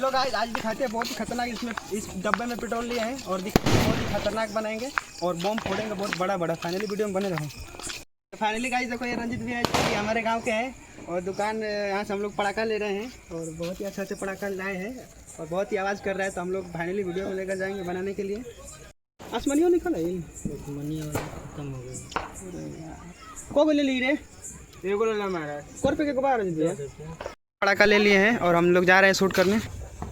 चलो गाइस आज दिखाते हैं बहुत ही खतरनाक। इसमें इस डब्बे में पेट्रोल लिए हैं और बहुत ही खतरनाक बनाएंगे और बम फोड़ेंगे बहुत बड़ा बड़ा। फाइनली वीडियो में बने रहो। तो फाइनली गाइस देखो ये रंजित भी है, ये हमारे गांव के हैं और दुकान यहाँ से हम लोग पटाखा ले रहे हैं और बहुत ही अच्छा पटाखा लाए हैं और बहुत ही आवाज़ कर रहा है। तो हम लोग फाइनली वीडियो में लेकर जाएंगे बनाने के लिए। आसमानियों निकल है खत्म हो गया को ले ली रे ₹1 के बाहर पटाखा ले लिए हैं और हम लोग जा रहे हैं शूट करने।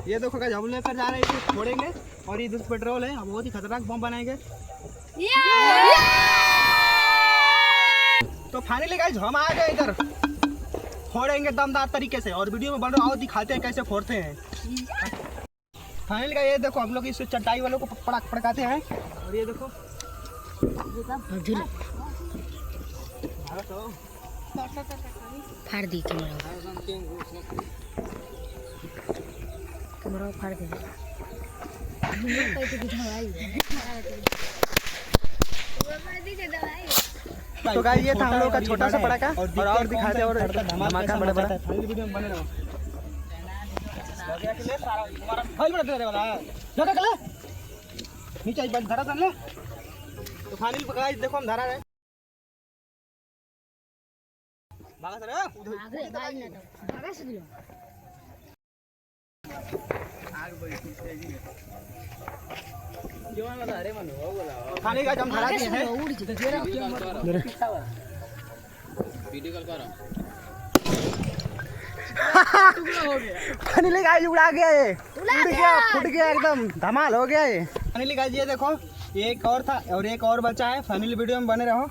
ये देखो गाइस हम लेकर जा रहे हैं, इसे फोड़ेंगे और ये दूध पेट्रोल है, बहुत ही खतरनाक बम बनाएंगे। तो फाइनली गाइस हम आ गए इधर, फोड़ेंगे दमदार तरीके से और वीडियो में बन रहा दिखाते हैं कैसे फोड़ते हैं। फाइनली गाइस ये देखो हम लोग इस चटाई वालों को पड़काते हैं और ये देखो फाड़ दी कैमरा फाड़ दे। तो गाइस ये था हम लोग का छोटा सा पटाखा और दिखाते हैं और धमाका बड़ा बड़ा। फाइनली वीडियो में बने रहो। नीचे धरा ले। तो फाइनली गाइस देखो हम धरा रहे हैं। खाने का हम धरा दिए हैं। फाइनली गाइस उड़ा गया ये, फूट गया एकदम धमाल हो गया ये। फाइनली गाइस ये देखो एक और था और एक और बचा है। फाइनली वीडियो में बने रहो।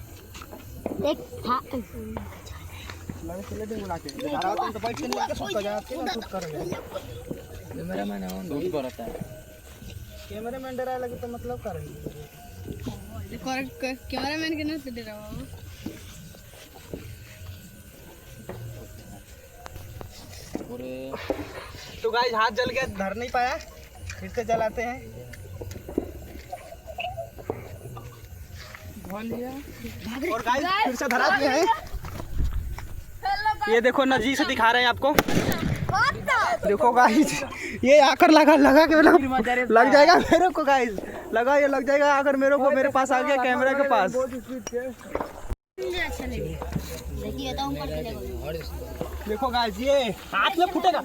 कैमरामैन डरा लगे तो मतलब करेंगे कैमरामैन के ना डरा हो। तो गाइस हाथ जल गया, धर नहीं पाया, फिर से जलाते हैं। और गाइस फिर से धरा दिए हैं। ये देखो नजदीक से दिखा रहे हैं आपको। देखो गाइस ये आकर लगा के लग जाएगा मेरे को। गाइस लगा ये लग जाएगा अगर मेरे को मेरे पास आ गया कैमरा के पास। देखो गाइस ये हाथ में फूटेगा।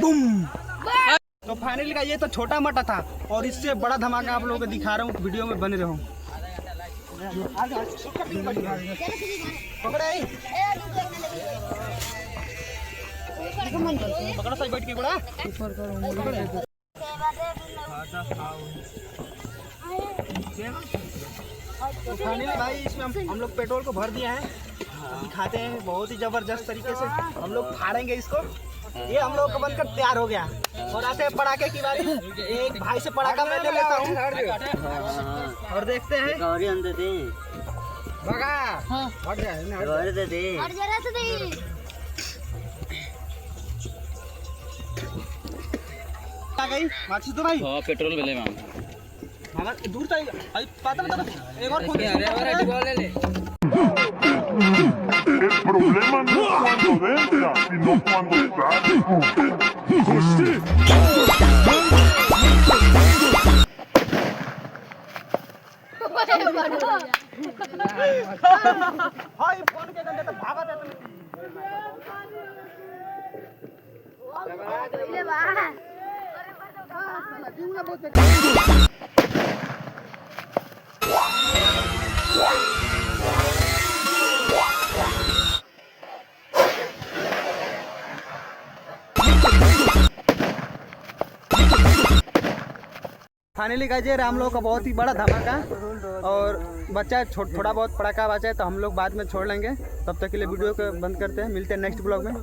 बूम। तो फाइनली का ये तो छोटा मोटा था और इससे बड़ा धमाका आप लोगों को दिखा रहा हूँ, वीडियो में बने रहो। पकड़ो सही बैठ के बड़ा फाइनली भाई इसमें हम लोग पेट्रोल को भर दिया है। दिखाते हैं बहुत ही जबरदस्त तरीके से हम लोग फाड़ेंगे इसको। ये हम लोग का बनकर तैयार हो गया और आते हैं पटाखे की बारी। एक भाई से पटाखा मैं ले लेता हूँ और देखते हैं। आ गई माचिस तो भाई पेट्रोल मिले मामा दूर चाहिए अभी पता एक और फोन ले ले। El problema no es cuando entra, sino cuando sale. हाय फोन के गंदे तो भागा दे फाइनली गाइस ये हम लोग का बहुत ही बड़ा धमाका और बच्चा थोड़ा बहुत पटाखा बचा है तो हम लोग बाद में छोड़ लेंगे। तब तक के लिए वीडियो को बंद करते हैं, मिलते हैं नेक्स्ट ब्लॉग में।